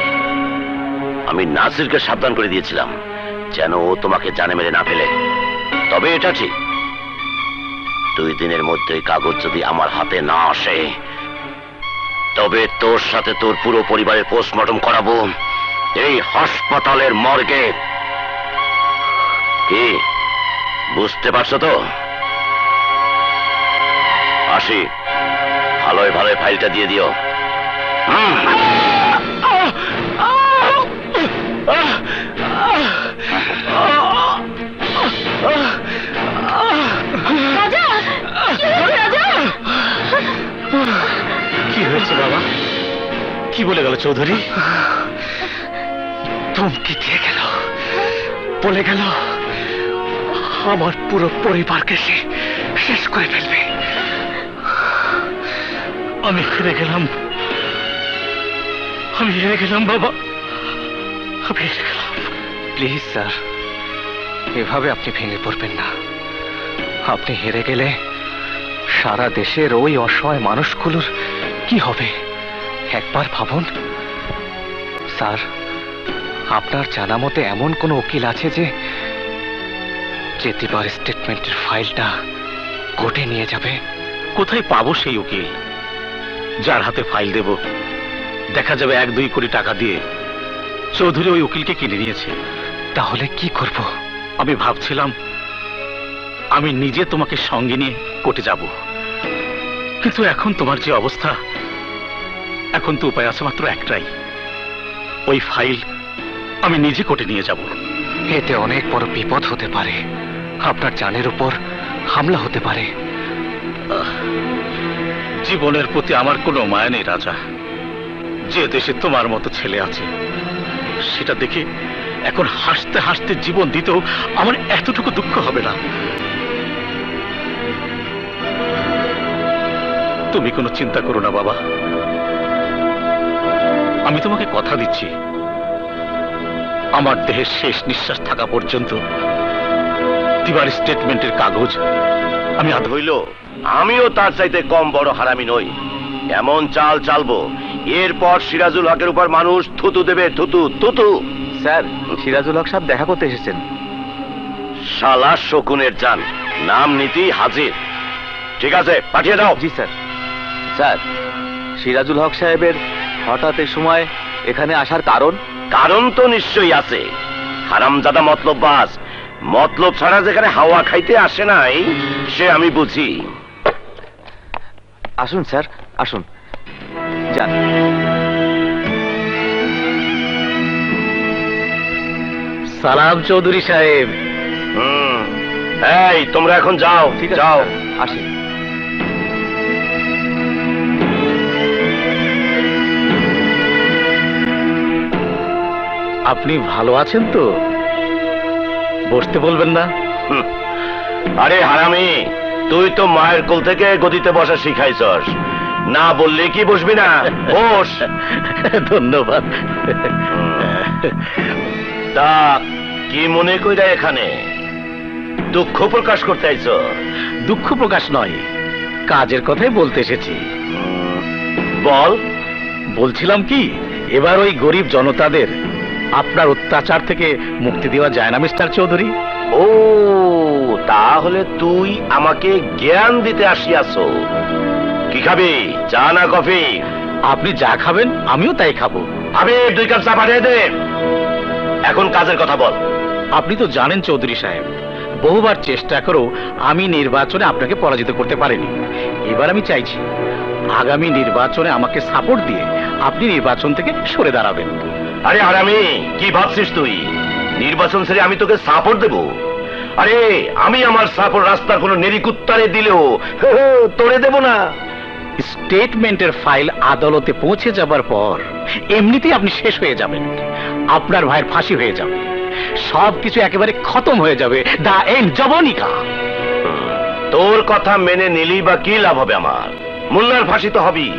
আমি নাসিরকে সাবধান করে দিয়েছিলাম যেন ও তোমাকে জানে মেরে না ফেলে। তবে এটা ঠিক, 2 দিনের মধ্যে কাগজ যদি আমার হাতে না আসে, তবে তোর সাথে তোর পুরো পরিবারের পোস্টমর্টম করাবো এই হাসপাতালের মর্গে। কি বুঝতে পারছো তো? আসি, ভালোই ভালোই ফাইলটা দিয়ে দিও। রাজা, রাজা, কি হয়েছে বাবা? কি বলে গেল চৌধুরী? ধমকি দিয়ে গেল, বলে গেল আমার পুরো পরিবারকে সে শেষ করে ফেলবে। আমি হেরে গেলাম, আমি হেরে গেলাম বাবা, আমি হেরে গেলাম। প্লিজ স্যার, এভাবে আপনি ভেঙে পড়বেন না। আপনি হেরে গেলে সারা দেশের ওই অসহায় মানুষগুলোর কি হবে একবার ভাবুন। স্যার, আপনার জানা মতে এমন কোন উকিল আছে যে দিবার স্টেটমেন্টের ফাইলটা কোর্টে নিয়ে যাবে? কোথায় পাবো সেই উকিল যার হাতে ফাইল দেব দেখা যাবে 1-2 কোটি টাকা দিয়ে চৌধুরী ওই উকিলকে কিনে নিয়েছে? তাহলে কি করব? আমি ভাবছিলাম আমি নিজে তোমাকে সঙ্গে নিয়ে কোর্টে যাব, কিন্তু এখন তোমার যে অবস্থা, এখন তো উপায় আছে মাত্র একটাই, ওই ফাইল আমি নিজে কোর্টে নিয়ে যাব। এতে অনেক বড় বিপদ হতে পারে, আপনার জানের উপর হামলা হতে পারে। জীবনের প্রতি আমার কোনো মায়া নেই রাজা। যে দেশে তোমার মতো ছেলে আছে সেটা দেখে এখন হাসতে হাসতে জীবন দিতেও আমার এতটুকু দুঃখ হবে না। তুমি কোনো চিন্তা করো না বাবা, আমি তোমাকে কথা দিচ্ছি, আমার দেহের শেষ নিঃশ্বাস থাকা পর্যন্ত দিবার স্টেটমেন্টের কাগজ আমি হইল আমিও তার চাইতে কম বড় হারামি নই। এমন চাল চালবো এরপর সিরাজুল হকের উপর মানুষ থুতু দেবে, থুতু থুতু। স্যার, সিরাজুল হক সাহেব দেখা করতে এসেছেন। শালা শকুনের জান, নাম নীতি হাজির। ঠিক আছে, পাঠিয়ে দাও। জি স্যার। স্যার, সিরাজুল হক সাহেবের হঠাৎ এই সময় এখানে আসার কারণ? কারণ তো নিশ্চয়ই আছে। হারামজাদা মতলববাজ, মতলব ছাড়া যেখানে হাওয়া খাইতে আসে নাই সে আমি বুঝি। আসুন স্যার, আসুন, যান। সালাম চৌধুরী সাহেব। এই তোমরা এখন যাও। ঠিক আছে, যাও। আসি। আপনি ভালো আছেন তো? বসতে বলবেন না? আরে হারামি, তুই তো মায়ের কোল থেকে গদিতে বসা শিখাইছস, না বললে কি বসবি না? বস। ধন্যবাদ। তা কি মনে কইরা এখানে দুঃখ প্রকাশ করতে আইছ? দুঃখ প্রকাশ নয়, কাজের কথাই বলতে এসেছি। বল। বলছিলাম কি, এবার ওই গরিব জনতাদের আপনার অত্যাচার থেকে মুক্তি দেওয়া যায় না মিস্টার চৌধুরী? ও, তাহলে তুই আমাকে জ্ঞান দিতে আসিয়াছ। কি খাবি, চা না কফি? আপনি যা খাবেন আমিও তাই খাবো। আমি 2 কাপ চা পাঠিয়ে দে। এখন কাজের কথা বল। আপনি তো জানেন চৌধুরী সাহেব, বহুবার চেষ্টা করেও আমি নির্বাচনে আপনাকে পরাজিত করতে পারিনি। এবার আমি চাইছি আগামী নির্বাচনে আমাকে সাপোর্ট দিয়ে আপনি নির্বাচন থেকে সরে দাঁড়াবেন। আরে হারামি, কি ভাবছিস তুই নির্বাচন ছেড়ে আমি তোকে সাপোর্ট দেব? আরে আমি আমার সাপোর্ট রাস্তার কোনো নেরিকুত্তারে দিলেও তোরে দেব না। স্টেটমেন্টের ফাইল আদালতে পৌঁছে যাবার পর এমনিতেই আপনি শেষ হয়ে যাবেন, আপনার ভাইয়ের ফাঁসি হয়ে যাবে, সবকিছু একেবারে খতম হয়ে যাবে। দা এন্ড জবনিকা। তোর কথা মেনে নিলি বা কি লাভ হবে আমার? মোল্লার ফাঁসি তো হবেই।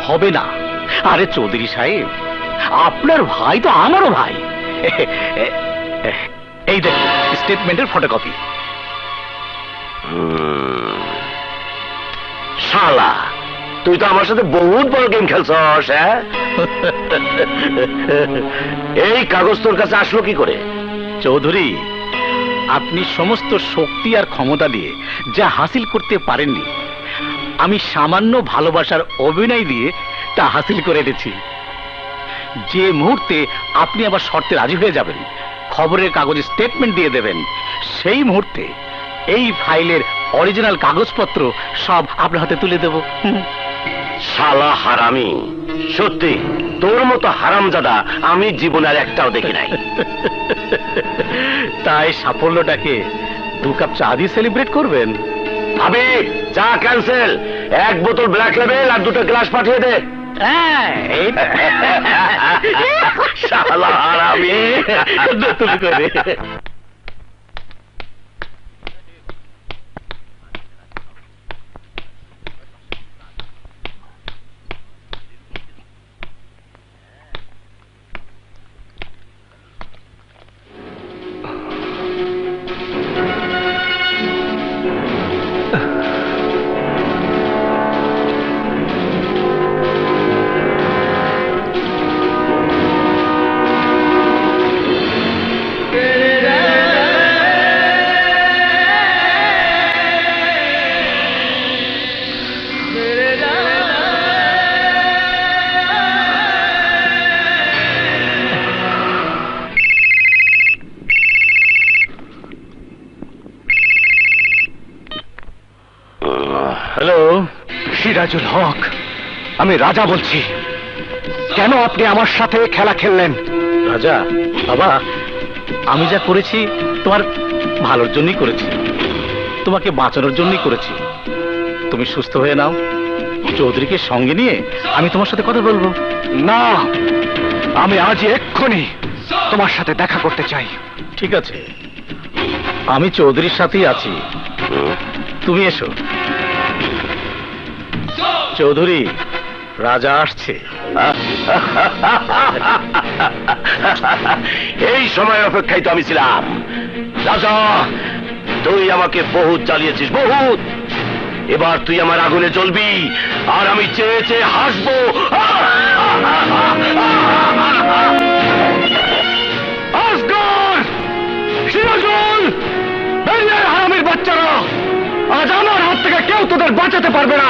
হবে না। আরে চৌধুরী সাহেব, আপনার ভাই তো আমারও ভাই। এই দেখুন স্টেটমেন্টের ফটোকপি। শালা, তুই তো আমার সাথে বহুত বড় গেম খেলছস। হ্যাঁ, এই কাগজ তোর কাছে আসলো কি করে? চৌধুরী, আপনি সমস্ত শক্তি আর ক্ষমতা দিয়ে যা হাসিল করতে পারেননি, আমি সামান্য ভালোবাসার অভিনয় দিয়ে তা হাসিল করে এনেছি। যে মুহূর্তে আপনি আবার শর্তে রাজি হয়ে যাবেন, খবরের কাগজে স্টেটমেন্ট দিয়ে দেবেন, সেই মুহূর্তে এই ফাইলের অরিজিনাল কাগজপত্র সব আপনার হাতে তুলে দেব। শালা হারামি, সত্যি তোর মতো হারামজাদা আমি জীবনে আর একটাও দেখি নাই। তাই সাফল্যটাকে 2 কাপ চা দিয়ে সেলিব্রেট করবেন? ভাবি, চা ক্যান্সেল, 1 বোতল ব্ল্যাক লেবেল আর 2টা গ্লাস পাঠিয়ে দে। শালা হারামি। তুমি করে হ্যালো, সিরাজুল হক, আমি রাজা বলছি। কেন আপনি আমার সাথে খেলা খেললেন? রাজা, বাবা, আমি যা করেছি তোমার ভালোর জন্যই করেছি, তোমাকে বাঁচানোর জন্যই করেছি। তুমি সুস্থ হয়ে নাও, চৌধুরীকে সঙ্গে নিয়ে আমি তোমার সাথে কথা বলবো। না, আমি আজই এক্ষুনি তোমার সাথে দেখা করতে চাই। ঠিক আছে, আমি চৌধুরীর সাথেই আছি, তুমি এসো। চৌধুরী, রাজা আসছে। এই সময় অপেক্ষায় তো আমি ছিলাম। রাজা, তুই আমাকে বহুত জ্বালিয়েছিস, বহুত। এবার তুই আমার আগুনে জ্বলবি, আর আমি চেয়ে চেয়ে হাসবো। আসগর, সিরাজুল, বেরিয়ে আয় হারামির বাচ্চারা! আজ আমার হাত থেকে কেউ তোদের বাঁচাতে পারবে না।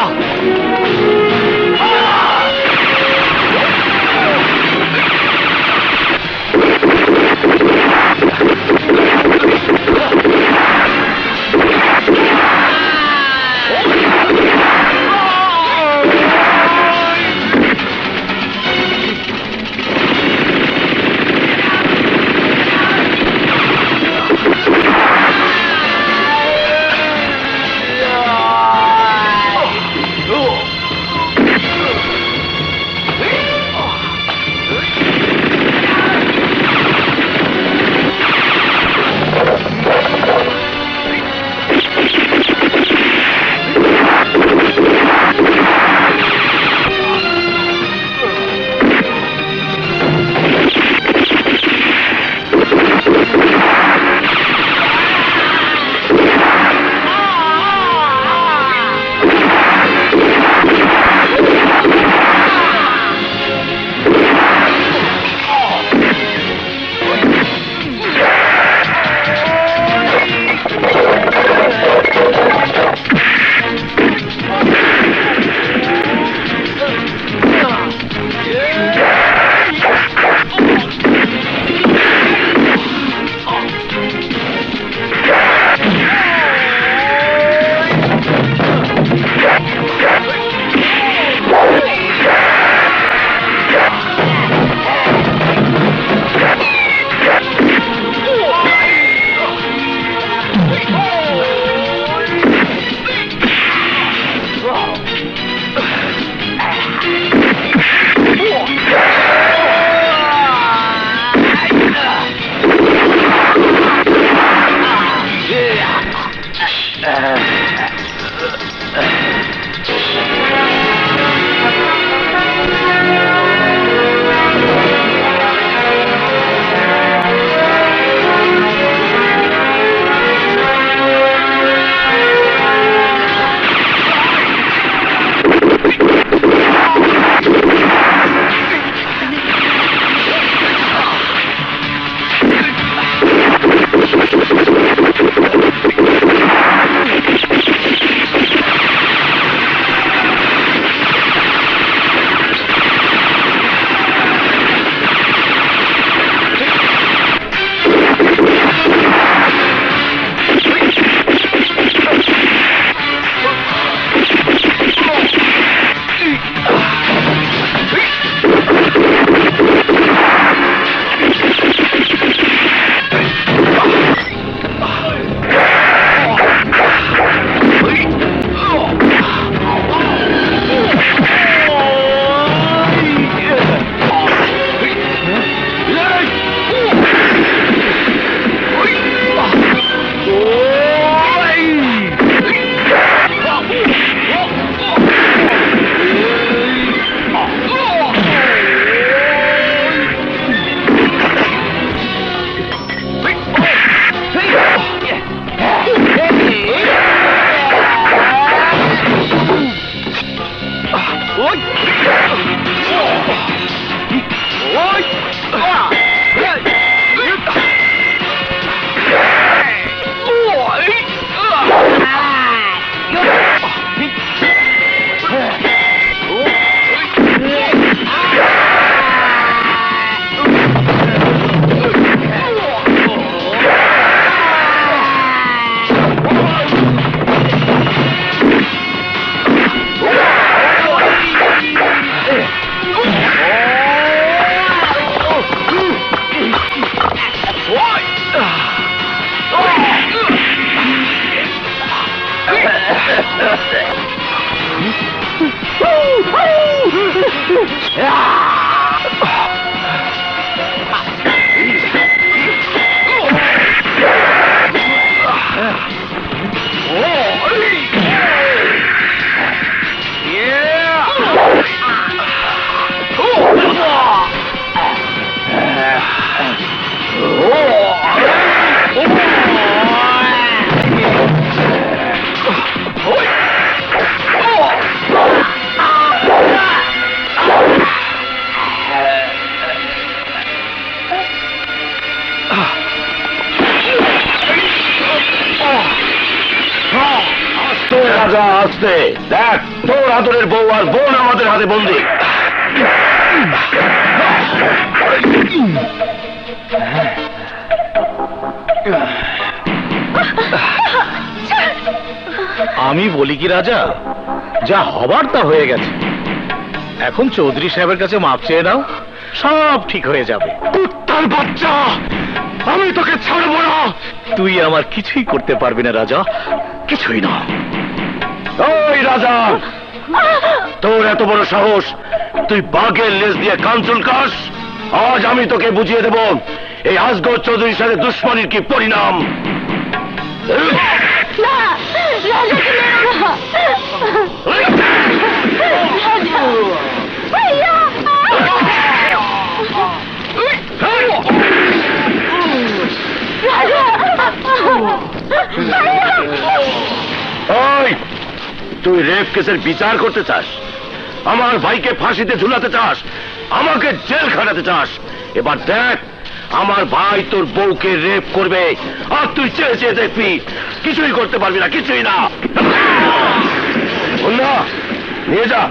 রাজা আসতে দেখ, তোর আদরের বউ আর বোন আমাদের হাতে বন্দি। আমি বলি কি রাজা, যা হবার তা হয়ে গেছে। এখন চৌধুরী সাহেবের কাছে মাপ চেয়ে নাও, সব ঠিক হয়ে যাবে। কুত্তার বাচ্চা, আমি তোকে ছাড়বো না। তুই আমার কিছুই করতে পারবি না রাজা, কিছুই না। ওই রাজা, তোর এত বড় সাহস, তুই বাঘের লেজ দিয়ে কান চুলকাস? আজ আমি তোকে বুঝিয়ে দেব এই আসগর চৌধুরীর সাথে দুশ্মনীর কি পরিণাম। না, রাজাকে মেরো না। রাজা, ভাইয়া। ওই, তুই রেপ কেসের বিচার করতে চাস, আমার ভাইকে ফাঁসিতে ঝুলাতে চাস, আমাকে জেল খাটাতে চাস? এবার দেখ, আমার ভাই তোর বউকে রেপ করবে, আর তুই চেয়ে চেয়ে দেখবি, কিছুই করতে পারবি না, কিছুই না। না, নিয়ে যা।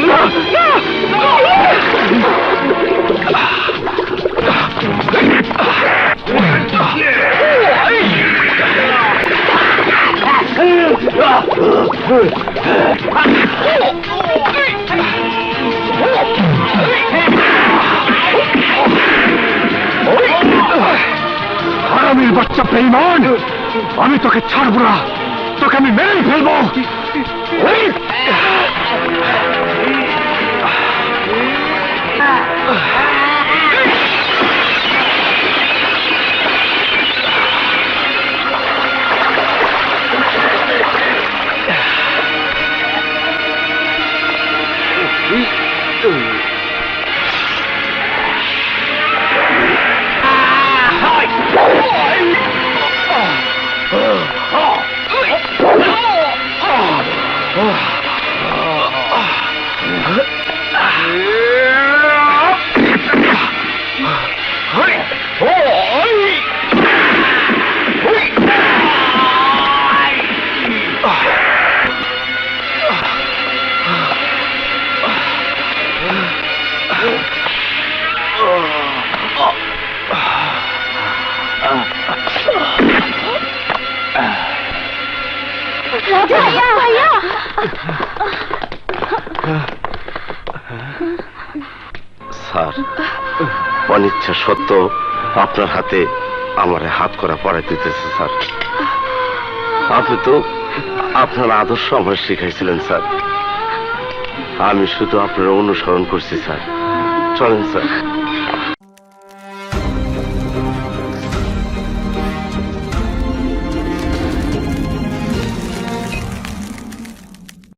না! হারামির বাচ্চা বেঈমান, আমি তোকে ছাড়বো না, তোকে আমি মেরেই ফেলবো। রাজা, ভাইয়া, ভাইয়া। স্যার, অনিচ্ছা সত্য আপনার হাতে আমার হাত করা পড়াই দিতেছে স্যার। আপনি তো আপনার আদর্শ আমার শিখাইছিলেন স্যার, আমি শুধু আপনার অনুসরণ করছি স্যার। চলেন স্যার।